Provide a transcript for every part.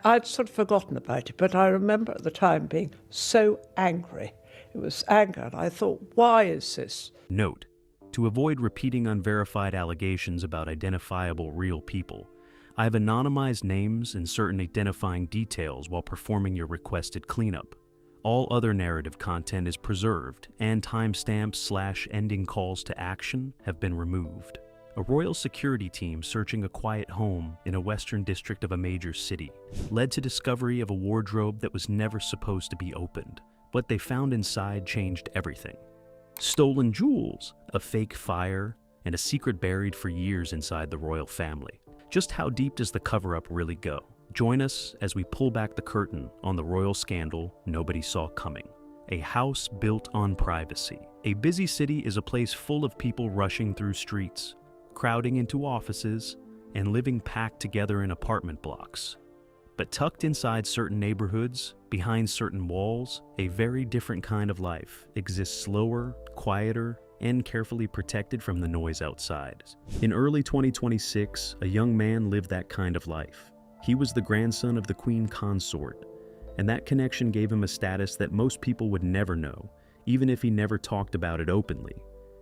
I'd sort of forgotten about it, but I remember at the time being so angry. It was anger, and I thought, why is this? Note: to avoid repeating unverified allegations about identifiable real people, I have anonymized names and certain identifying details while performing your requested cleanup. All other narrative content is preserved, and timestamps/ending calls to action have been removed. A royal security team searching a quiet home in a western district of a major city led to discovery of a wardrobe that was never supposed to be opened. What they found inside changed everything. Stolen jewels, a fake fire, and a secret buried for years inside the royal family. Just how deep does the cover-up really go? Join us as we pull back the curtain on the royal scandal nobody saw coming. A house built on privacy. A busy city is a place full of people rushing through streets, crowding into offices, and living packed together in apartment blocks. But tucked inside certain neighborhoods, behind certain walls, a very different kind of life exists, slower, quieter, and carefully protected from the noise outside. In early 2026, a young man lived that kind of life. He was the grandson of the Queen Consort, and that connection gave him a status that most people would never know, even if he never talked about it openly.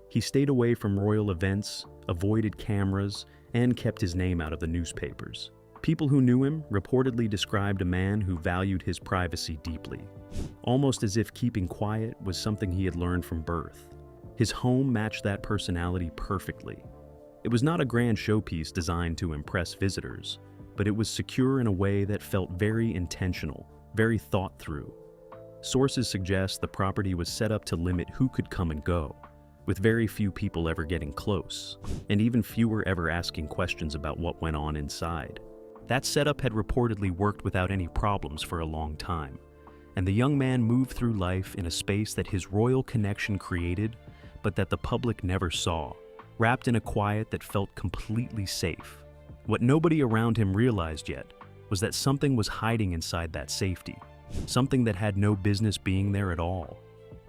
He stayed away from royal events, avoided cameras, and kept his name out of the newspapers. People who knew him reportedly described a man who valued his privacy deeply, almost as if keeping quiet was something he had learned from birth. His home matched that personality perfectly. It was not a grand showpiece designed to impress visitors, but it was secure in a way that felt very intentional, very thought through. Sources suggest the property was set up to limit who could come and go, with very few people ever getting close, and even fewer ever asking questions about what went on inside. That setup had reportedly worked without any problems for a long time, and the young man moved through life in a space that his royal connection created, but that the public never saw, wrapped in a quiet that felt completely safe. What nobody around him realized yet was that something was hiding inside that safety, something that had no business being there at all.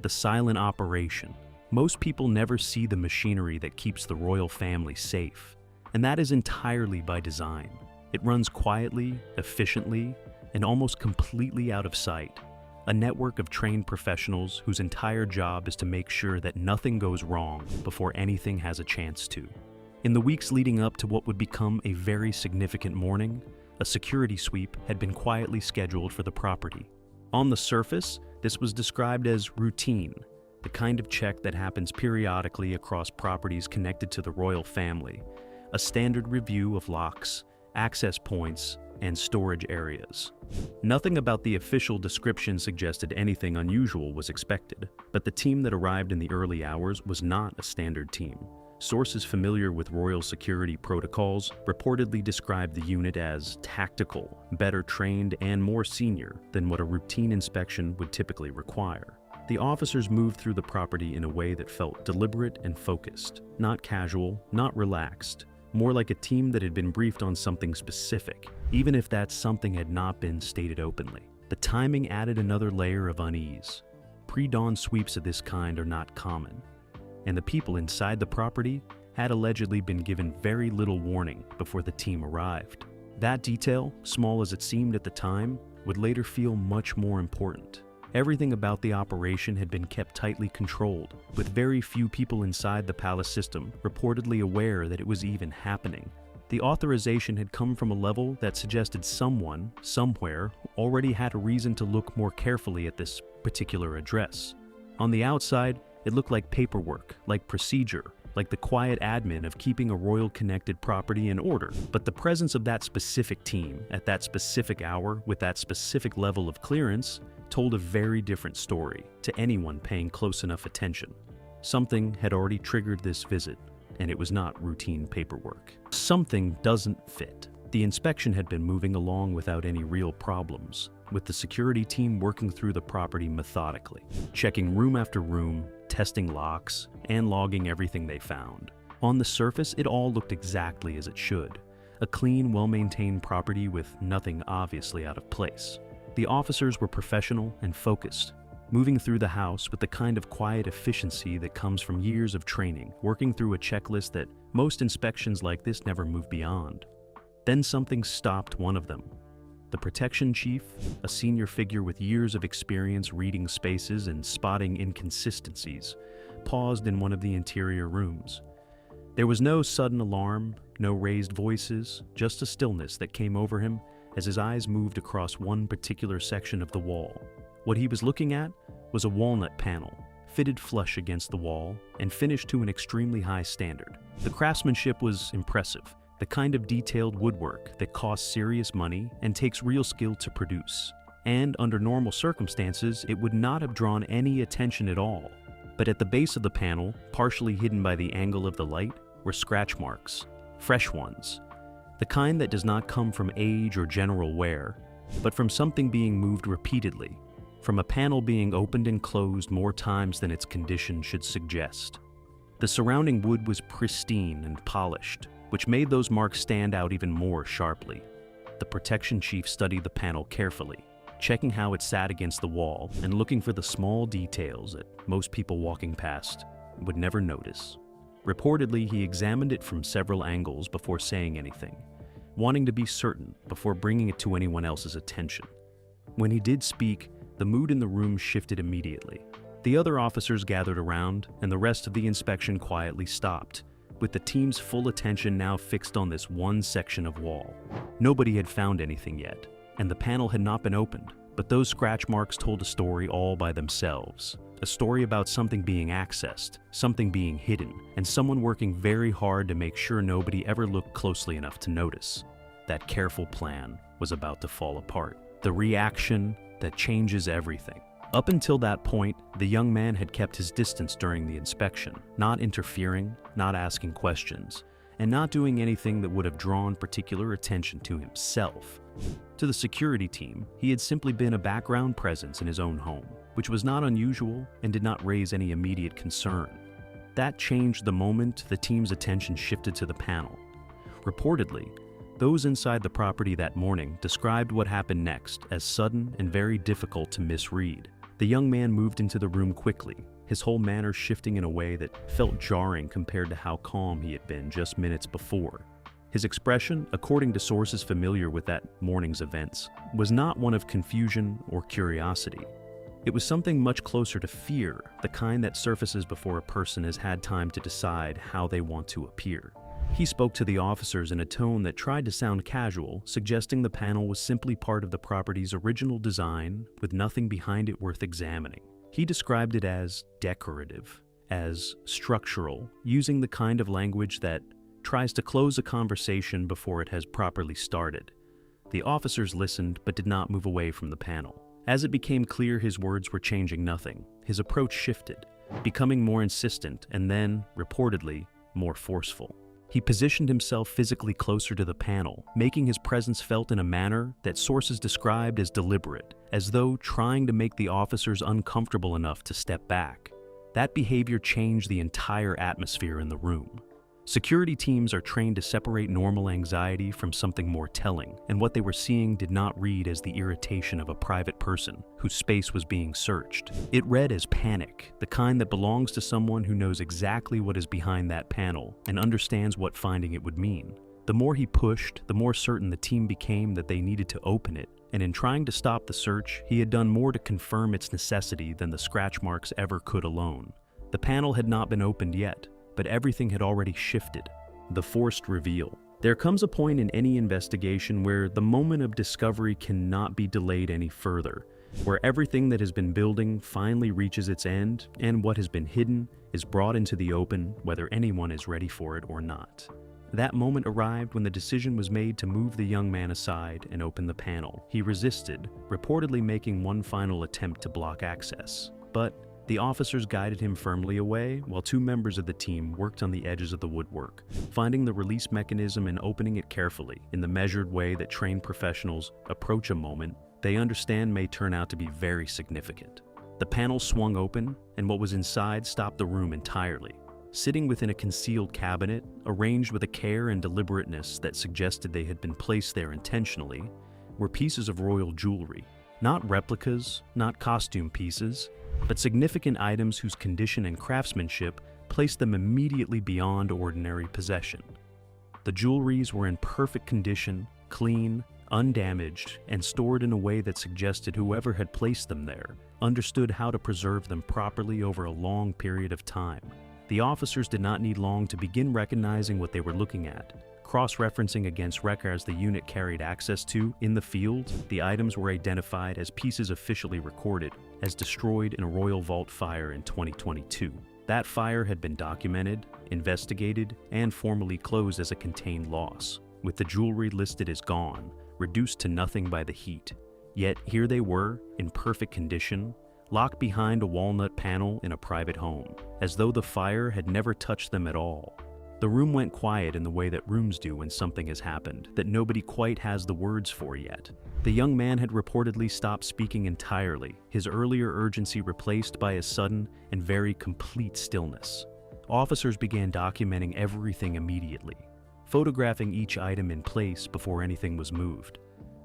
The silent operation. Most people never see the machinery that keeps the royal family safe, and that is entirely by design. It runs quietly, efficiently, and almost completely out of sight. A network of trained professionals whose entire job is to make sure that nothing goes wrong before anything has a chance to. In the weeks leading up to what would become a very significant morning, a security sweep had been quietly scheduled for the property. On the surface, this was described as routine, the kind of check that happens periodically across properties connected to the royal family, a standard review of locks, access points, and storage areas. Nothing about the official description suggested anything unusual was expected, but the team that arrived in the early hours was not a standard team. Sources familiar with royal security protocols reportedly described the unit as tactical, better trained, and more senior than what a routine inspection would typically require. The officers moved through the property in a way that felt deliberate and focused, not casual, not relaxed, more like a team that had been briefed on something specific, even if that something had not been stated openly. The timing added another layer of unease. Pre-dawn sweeps of this kind are not common, and the people inside the property had allegedly been given very little warning before the team arrived. That detail, small as it seemed at the time, would later feel much more important. Everything about the operation had been kept tightly controlled, with very few people inside the palace system reportedly aware that it was even happening. The authorization had come from a level that suggested someone, somewhere, already had a reason to look more carefully at this particular address. On the outside, it looked like paperwork, like procedure, like the quiet admin of keeping a royal-connected property in order. But the presence of that specific team, at that specific hour, with that specific level of clearance, told a very different story to anyone paying close enough attention. Something had already triggered this visit, and it was not routine paperwork. Something doesn't fit. The inspection had been moving along without any real problems, with the security team working through the property methodically, checking room after room, testing locks, and logging everything they found. On the surface, it all looked exactly as it should. A clean, well-maintained property with nothing obviously out of place. The officers were professional and focused, moving through the house with the kind of quiet efficiency that comes from years of training, working through a checklist that most inspections like this never move beyond. Then something stopped one of them. The protection chief, a senior figure with years of experience reading spaces and spotting inconsistencies, paused in one of the interior rooms. There was no sudden alarm, no raised voices, just a stillness that came over him as his eyes moved across one particular section of the wall. What he was looking at was a walnut panel, fitted flush against the wall and finished to an extremely high standard. The craftsmanship was impressive, the kind of detailed woodwork that costs serious money and takes real skill to produce. And under normal circumstances, it would not have drawn any attention at all. But at the base of the panel, partially hidden by the angle of the light, were scratch marks, fresh ones. The kind that does not come from age or general wear, but from something being moved repeatedly, from a panel being opened and closed more times than its condition should suggest. The surrounding wood was pristine and polished, which made those marks stand out even more sharply. The protection chief studied the panel carefully, checking how it sat against the wall and looking for the small details that most people walking past would never notice. Reportedly, he examined it from several angles before saying anything, wanting to be certain before bringing it to anyone else's attention. When he did speak, the mood in the room shifted immediately. The other officers gathered around, and the rest of the inspection quietly stopped, with the team's full attention now fixed on this one section of wall. Nobody had found anything yet, and the panel had not been opened, but those scratch marks told a story all by themselves. A story about something being accessed, something being hidden, and someone working very hard to make sure nobody ever looked closely enough to notice. That careful plan was about to fall apart. The reaction that changes everything. Up until that point, the young man had kept his distance during the inspection, not interfering, not asking questions, and not doing anything that would have drawn particular attention to himself. To the security team, he had simply been a background presence in his own home, which was not unusual and did not raise any immediate concern. That changed the moment the team's attention shifted to the panel. Reportedly, those inside the property that morning described what happened next as sudden and very difficult to misread. The young man moved into the room quickly, his whole manner shifting in a way that felt jarring compared to how calm he had been just minutes before. His expression, according to sources familiar with that morning's events, was not one of confusion or curiosity. It was something much closer to fear, the kind that surfaces before a person has had time to decide how they want to appear. He spoke to the officers in a tone that tried to sound casual, suggesting the panel was simply part of the property's original design, with nothing behind it worth examining. He described it as decorative, as structural, using the kind of language that tries to close a conversation before it has properly started. The officers listened but did not move away from the panel. As it became clear his words were changing nothing, his approach shifted, becoming more insistent and then, reportedly, more forceful. He positioned himself physically closer to the panel, making his presence felt in a manner that sources described as deliberate, as though trying to make the officers uncomfortable enough to step back. That behavior changed the entire atmosphere in the room. Security teams are trained to separate normal anxiety from something more telling, and what they were seeing did not read as the irritation of a private person whose space was being searched. It read as panic, the kind that belongs to someone who knows exactly what is behind that panel and understands what finding it would mean. The more he pushed, the more certain the team became that they needed to open it, and in trying to stop the search, he had done more to confirm its necessity than the scratch marks ever could alone. The panel had not been opened yet, but everything had already shifted. The forced reveal. There comes a point in any investigation where the moment of discovery cannot be delayed any further, where everything that has been building finally reaches its end, and what has been hidden is brought into the open, whether anyone is ready for it or not. That moment arrived when the decision was made to move the young man aside and open the panel. He resisted, reportedly making one final attempt to block access. But the officers guided him firmly away, while two members of the team worked on the edges of the woodwork, finding the release mechanism and opening it carefully, in the measured way that trained professionals approach a moment they understand may turn out to be very significant. The panel swung open, and what was inside stopped the room entirely. Sitting within a concealed cabinet, arranged with a care and deliberateness that suggested they had been placed there intentionally, were pieces of royal jewelry. Not replicas, not costume pieces, but significant items whose condition and craftsmanship placed them immediately beyond ordinary possession. The jewelries were in perfect condition, clean, undamaged, and stored in a way that suggested whoever had placed them there understood how to preserve them properly over a long period of time. The officers did not need long to begin recognizing what they were looking at. Cross-referencing against records the unit carried access to in the field, the items were identified as pieces officially recorded as destroyed in a royal vault fire in 2022. That fire had been documented, investigated, and formally closed as a contained loss, with the jewelry listed as gone, reduced to nothing by the heat. Yet here they were, in perfect condition, locked behind a walnut panel in a private home, as though the fire had never touched them at all. The room went quiet in the way that rooms do when something has happened that nobody quite has the words for yet. The young man had reportedly stopped speaking entirely, his earlier urgency replaced by a sudden and very complete stillness. Officers began documenting everything immediately, photographing each item in place before anything was moved,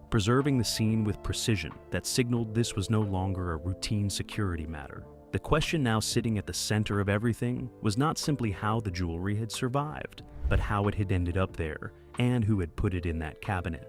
preserving the scene with precision that signaled this was no longer a routine security matter. The question now sitting at the center of everything was not simply how the jewelry had survived, but how it had ended up there and who had put it in that cabinet.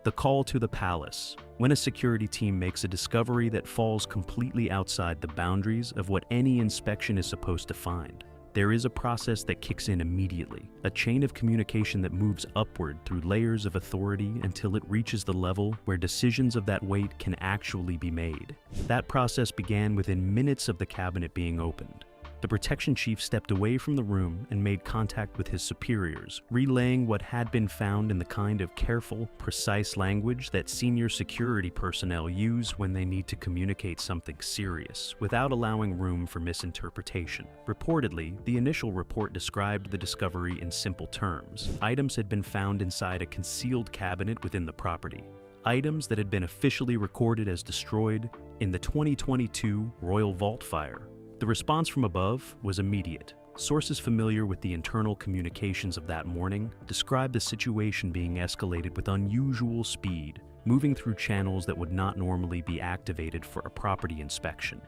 The call to the palace, when a security team makes a discovery that falls completely outside the boundaries of what any inspection is supposed to find. There is a process that kicks in immediately, a chain of communication that moves upward through layers of authority until it reaches the level where decisions of that weight can actually be made. That process began within minutes of the cabinet being opened. The protection chief stepped away from the room and made contact with his superiors, relaying what had been found in the kind of careful, precise language that senior security personnel use when they need to communicate something serious, without allowing room for misinterpretation. Reportedly, the initial report described the discovery in simple terms. Items had been found inside a concealed cabinet within the property. Items that had been officially recorded as destroyed in the 2022 Royal Vault fire. The response from above was immediate. Sources familiar with the internal communications of that morning described the situation being escalated with unusual speed, moving through channels that would not normally be activated for a property inspection,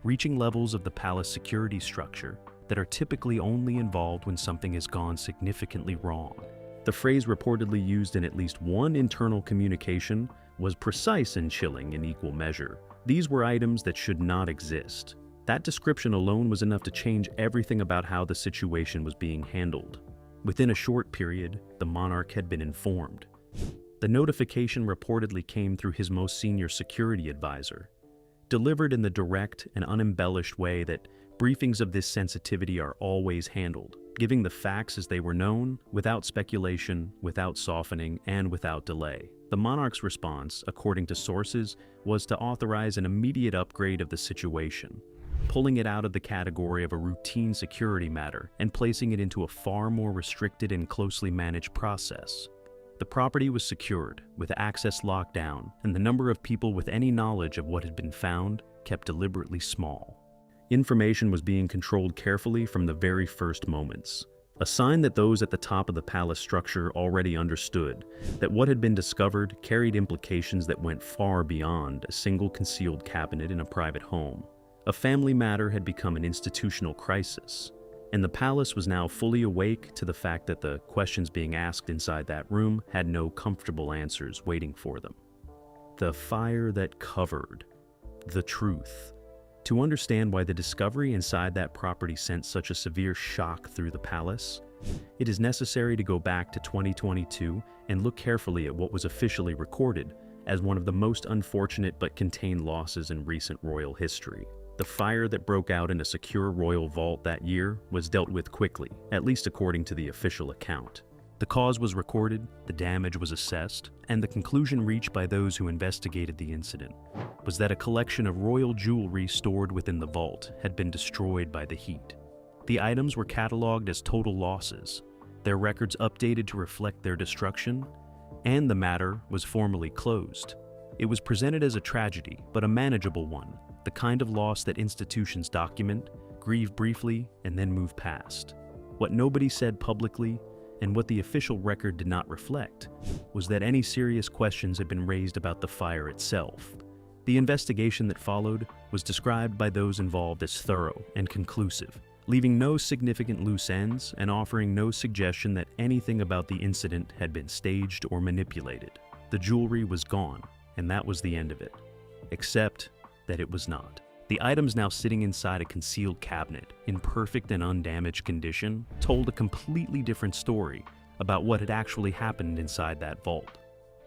reaching levels of the palace security structure that are typically only involved when something has gone significantly wrong. The phrase reportedly used in at least one internal communication was precise and chilling in equal measure. These were items that should not exist. That description alone was enough to change everything about how the situation was being handled. Within a short period, the monarch had been informed. The notification reportedly came through his most senior security advisor, delivered in the direct and unembellished way that briefings of this sensitivity are always handled, giving the facts as they were known, without speculation, without softening, and without delay. The monarch's response, according to sources, was to authorize an immediate upgrade of the situation, pulling it out of the category of a routine security matter and placing it into a far more restricted and closely managed process. The property was secured, with access locked down, and the number of people with any knowledge of what had been found kept deliberately small. Information was being controlled carefully from the very first moments, a sign that those at the top of the palace structure already understood that what had been discovered carried implications that went far beyond a single concealed cabinet in a private home. A family matter had become an institutional crisis, and the palace was now fully awake to the fact that the questions being asked inside that room had no comfortable answers waiting for them. The fire that covered the truth. To understand why the discovery inside that property sent such a severe shock through the palace, it is necessary to go back to 2022 and look carefully at what was officially recorded as one of the most unfortunate but contained losses in recent royal history. The fire that broke out in a secure royal vault that year was dealt with quickly, at least according to the official account. The cause was recorded, the damage was assessed, and the conclusion reached by those who investigated the incident was that a collection of royal jewelry stored within the vault had been destroyed by the heat. The items were cataloged as total losses, their records updated to reflect their destruction, and the matter was formally closed. It was presented as a tragedy, but a manageable one, the kind of loss that institutions document, grieve briefly, and then move past. What nobody said publicly, and what the official record did not reflect, was that any serious questions had been raised about the fire itself. The investigation that followed was described by those involved as thorough and conclusive, leaving no significant loose ends and offering no suggestion that anything about the incident had been staged or manipulated. The jewelry was gone, and that was the end of it. Except that it was not. The items now sitting inside a concealed cabinet, in perfect and undamaged condition, told a completely different story about what had actually happened inside that vault.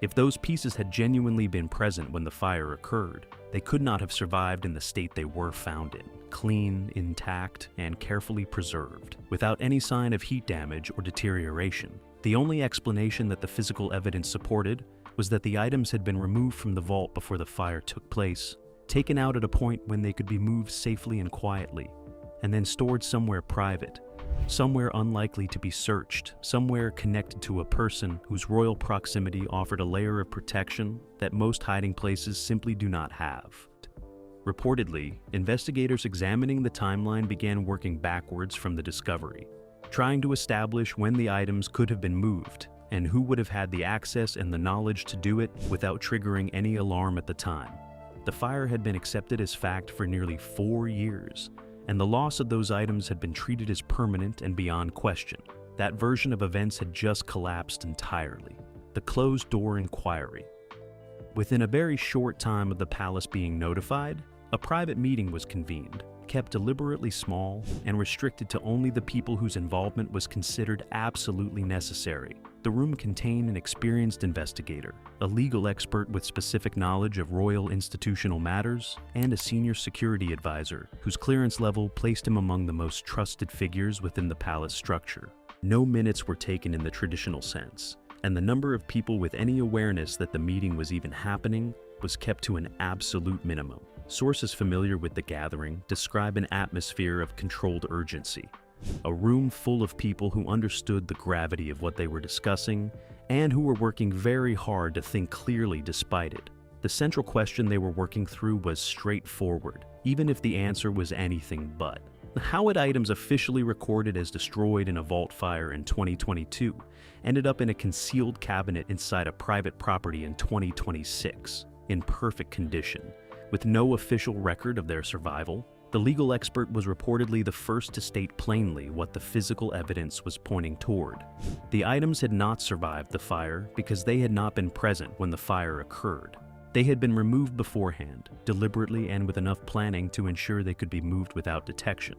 If those pieces had genuinely been present when the fire occurred, they could not have survived in the state they were found in, clean, intact, and carefully preserved, without any sign of heat damage or deterioration. The only explanation that the physical evidence supported was that the items had been removed from the vault before the fire took place, taken out at a point when they could be moved safely and quietly, and then stored somewhere private, somewhere unlikely to be searched, somewhere connected to a person whose royal proximity offered a layer of protection that most hiding places simply do not have. Reportedly, investigators examining the timeline began working backwards from the discovery, trying to establish when the items could have been moved and who would have had the access and the knowledge to do it without triggering any alarm at the time. The fire had been accepted as fact for nearly 4 years, and the loss of those items had been treated as permanent and beyond question. That version of events had just collapsed entirely. The closed-door inquiry. Within a very short time of the palace being notified, a private meeting was convened, kept deliberately small and restricted to only the people whose involvement was considered absolutely necessary. The room contained an experienced investigator, a legal expert with specific knowledge of royal institutional matters, and a senior security advisor whose clearance level placed him among the most trusted figures within the palace structure. No minutes were taken in the traditional sense, and the number of people with any awareness that the meeting was even happening was kept to an absolute minimum. Sources familiar with the gathering describe an atmosphere of controlled urgency, a room full of people who understood the gravity of what they were discussing and who were working very hard to think clearly despite it. The central question they were working through was straightforward, even if the answer was anything but. How had items officially recorded as destroyed in a vault fire in 2022 ended up in a concealed cabinet inside a private property in 2026, in perfect condition, with no official record of their survival? The legal expert was reportedly the first to state plainly what the physical evidence was pointing toward. The items had not survived the fire because they had not been present when the fire occurred. They had been removed beforehand, deliberately and with enough planning to ensure they could be moved without detection.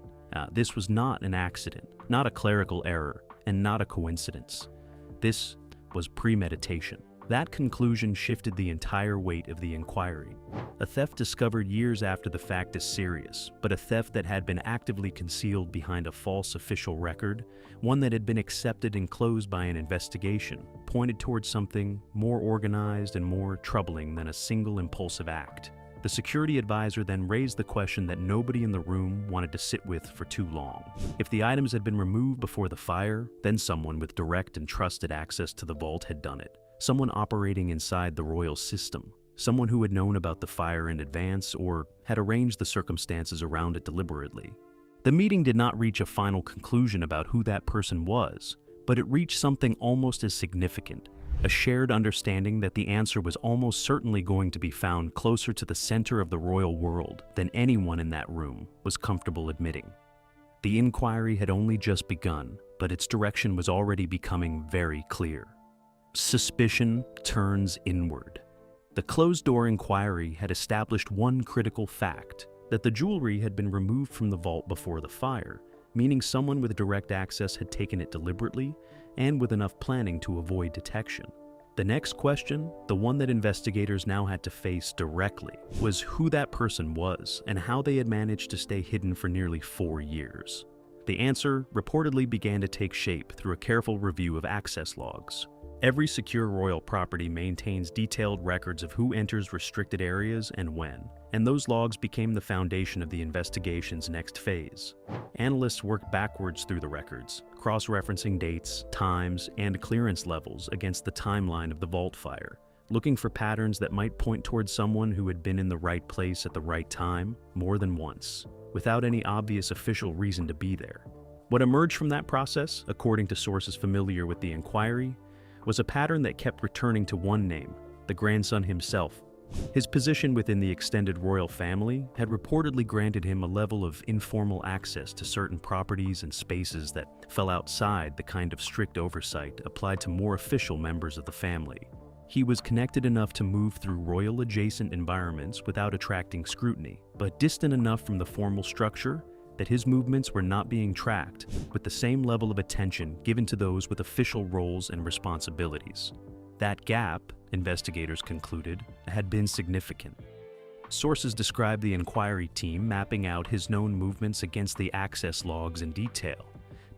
This was not an accident, not a clerical error, and not a coincidence. This was premeditation. That conclusion shifted the entire weight of the inquiry. A theft discovered years after the fact is serious, but a theft that had been actively concealed behind a false official record, one that had been accepted and closed by an investigation, pointed towards something more organized and more troubling than a single impulsive act. The security advisor then raised the question that nobody in the room wanted to sit with for too long. If the items had been removed before the fire, then someone with direct and trusted access to the vault had done it. Someone operating inside the royal system, someone who had known about the fire in advance or had arranged the circumstances around it deliberately. The meeting did not reach a final conclusion about who that person was, but it reached something almost as significant, a shared understanding that the answer was almost certainly going to be found closer to the center of the royal world than anyone in that room was comfortable admitting. The inquiry had only just begun, but its direction was already becoming very clear. Suspicion turns inward. The closed-door inquiry had established one critical fact, that the jewelry had been removed from the vault before the fire, meaning someone with direct access had taken it deliberately and with enough planning to avoid detection. The next question, the one that investigators now had to face directly, was who that person was and how they had managed to stay hidden for nearly 4 years. The answer reportedly began to take shape through a careful review of access logs. Every secure royal property maintains detailed records of who enters restricted areas and when, and those logs became the foundation of the investigation's next phase. Analysts worked backwards through the records, cross-referencing dates, times, and clearance levels against the timeline of the vault fire, looking for patterns that might point towards someone who had been in the right place at the right time more than once, without any obvious official reason to be there. What emerged from that process, according to sources familiar with the inquiry, was a pattern that kept returning to one name, the grandson himself. His position within the extended royal family had reportedly granted him a level of informal access to certain properties and spaces that fell outside the kind of strict oversight applied to more official members of the family. He was connected enough to move through royal-adjacent environments without attracting scrutiny, but distant enough from the formal structure that his movements were not being tracked with the same level of attention given to those with official roles and responsibilities. That gap, investigators concluded, had been significant. Sources describe the inquiry team mapping out his known movements against the access logs in detail,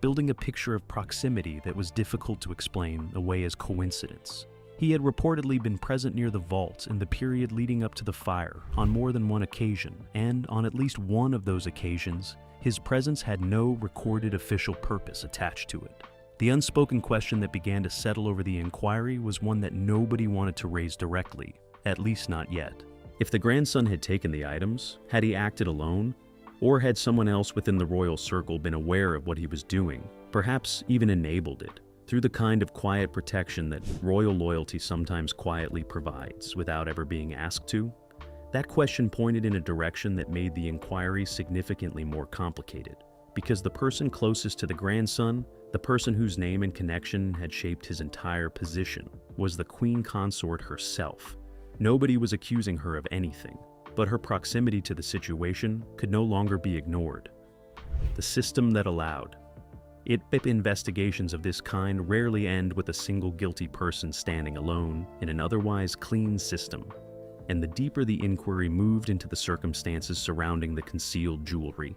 building a picture of proximity that was difficult to explain away as coincidence. He had reportedly been present near the vault in the period leading up to the fire on more than one occasion, and on at least one of those occasions, his presence had no recorded official purpose attached to it. The unspoken question that began to settle over the inquiry was one that nobody wanted to raise directly, at least not yet. If the grandson had taken the items, had he acted alone, or had someone else within the royal circle been aware of what he was doing, perhaps even enabled it, through the kind of quiet protection that royal loyalty sometimes quietly provides without ever being asked to? That question pointed in a direction that made the inquiry significantly more complicated, because the person closest to the grandson, the person whose name and connection had shaped his entire position, was the Queen Consort herself. Nobody was accusing her of anything, but her proximity to the situation could no longer be ignored. The system that allowed. Investigations of this kind rarely end with a single guilty person standing alone in an otherwise clean system, and the deeper the inquiry moved into the circumstances surrounding the concealed jewelry,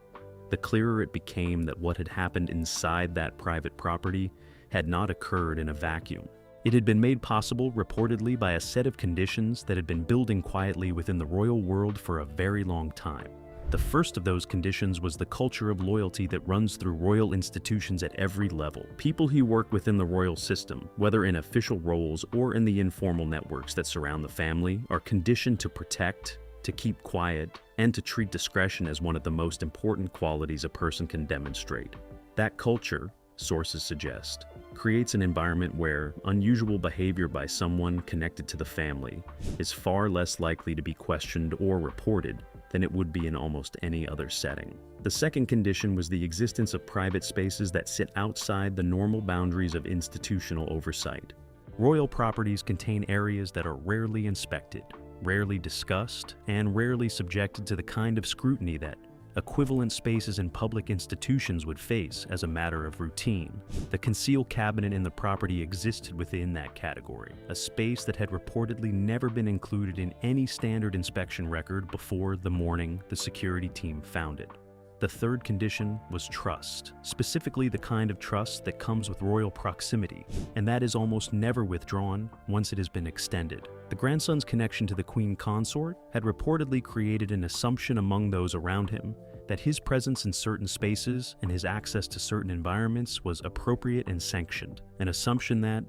the clearer it became that what had happened inside that private property had not occurred in a vacuum. It had been made possible, reportedly, by a set of conditions that had been building quietly within the royal world for a very long time. The first of those conditions was the culture of loyalty that runs through royal institutions at every level. People who work within the royal system, whether in official roles or in the informal networks that surround the family, are conditioned to protect, to keep quiet, and to treat discretion as one of the most important qualities a person can demonstrate. That culture, sources suggest, creates an environment where unusual behavior by someone connected to the family is far less likely to be questioned or reported than it would be in almost any other setting. The second condition was the existence of private spaces that sit outside the normal boundaries of institutional oversight. Royal properties contain areas that are rarely inspected, rarely discussed, and rarely subjected to the kind of scrutiny that equivalent spaces in public institutions would face as a matter of routine. The concealed cabinet in the property existed within that category, a space that had reportedly never been included in any standard inspection record before the morning the security team found it. The third condition was trust, specifically the kind of trust that comes with royal proximity, and that is almost never withdrawn once it has been extended. The grandson's connection to the Queen Consort had reportedly created an assumption among those around him that his presence in certain spaces and his access to certain environments was appropriate and sanctioned, an assumption that,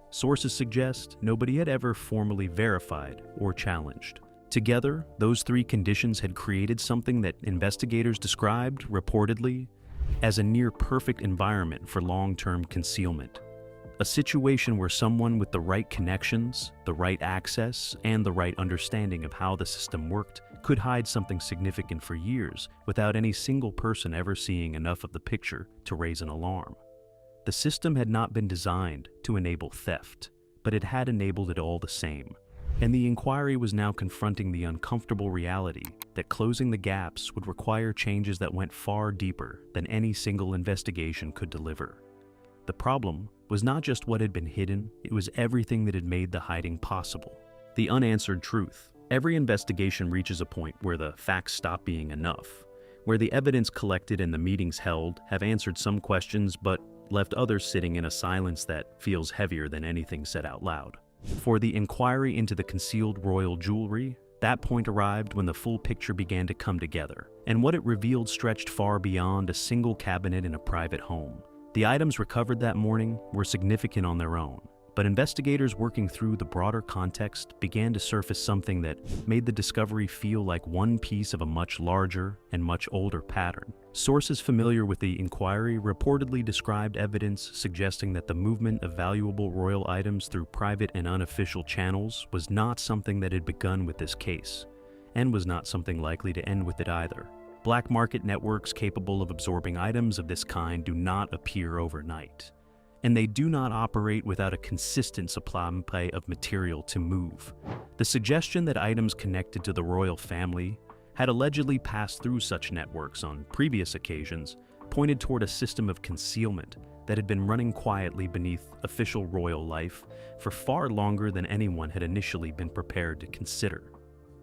sources suggest, nobody had ever formally verified or challenged. Together, those three conditions had created something that investigators described, reportedly, as a near-perfect environment for long-term concealment. A situation where someone with the right connections, the right access, and the right understanding of how the system worked could hide something significant for years without any single person ever seeing enough of the picture to raise an alarm. The system had not been designed to enable theft, but it had enabled it all the same. And the inquiry was now confronting the uncomfortable reality that closing the gaps would require changes that went far deeper than any single investigation could deliver. The problem was not just what had been hidden, it was everything that had made the hiding possible. The unanswered truth. Every investigation reaches a point where the facts stop being enough, where the evidence collected and the meetings held have answered some questions but left others sitting in a silence that feels heavier than anything said out loud. For the inquiry into the concealed royal jewelry, that point arrived when the full picture began to come together, and what it revealed stretched far beyond a single cabinet in a private home. The items recovered that morning were significant on their own, but investigators working through the broader context began to surface something that made the discovery feel like one piece of a much larger and much older pattern. Sources familiar with the inquiry reportedly described evidence suggesting that the movement of valuable royal items through private and unofficial channels was not something that had begun with this case, and was not something likely to end with it either. Black market networks capable of absorbing items of this kind do not appear overnight. and they do not operate without a consistent supply of material to move. The suggestion that items connected to the royal family had allegedly passed through such networks on previous occasions pointed toward a system of concealment that had been running quietly beneath official royal life for far longer than anyone had initially been prepared to consider.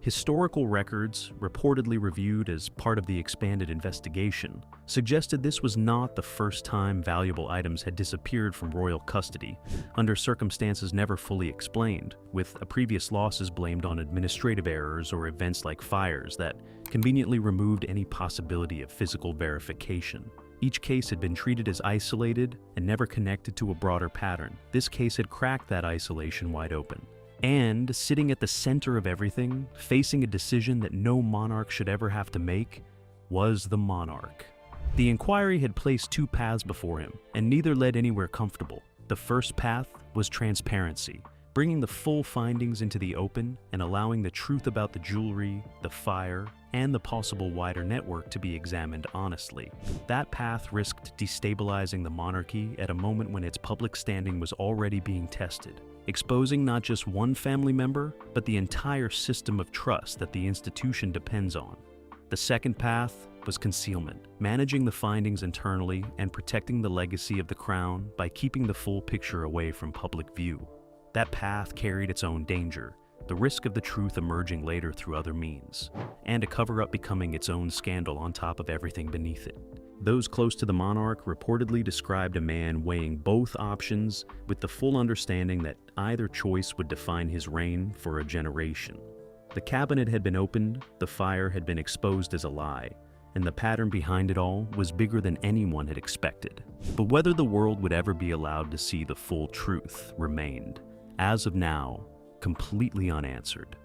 Historical records, reportedly reviewed as part of the expanded investigation, suggested this was not the first time valuable items had disappeared from royal custody, under circumstances never fully explained, with previous losses blamed on administrative errors or events like fires that conveniently removed any possibility of physical verification. Each case had been treated as isolated and never connected to a broader pattern. This case had cracked that isolation wide open. And sitting at the center of everything, facing a decision that no monarch should ever have to make, was the monarch. The inquiry had placed two paths before him, and neither led anywhere comfortable. The first path was transparency, bringing the full findings into the open and allowing the truth about the jewelry, the fire, and the possible wider network to be examined honestly. That path risked destabilizing the monarchy at a moment when its public standing was already being tested, exposing not just one family member, but the entire system of trust that the institution depends on. The second path was concealment, managing the findings internally and protecting the legacy of the crown by keeping the full picture away from public view. That path carried its own danger, the risk of the truth emerging later through other means, and a cover-up becoming its own scandal on top of everything beneath it. Those close to the monarch reportedly described a man weighing both options with the full understanding that either choice would define his reign for a generation. The cabinet had been opened, the fire had been exposed as a lie, and the pattern behind it all was bigger than anyone had expected. But whether the world would ever be allowed to see the full truth remained, as of now, completely unanswered.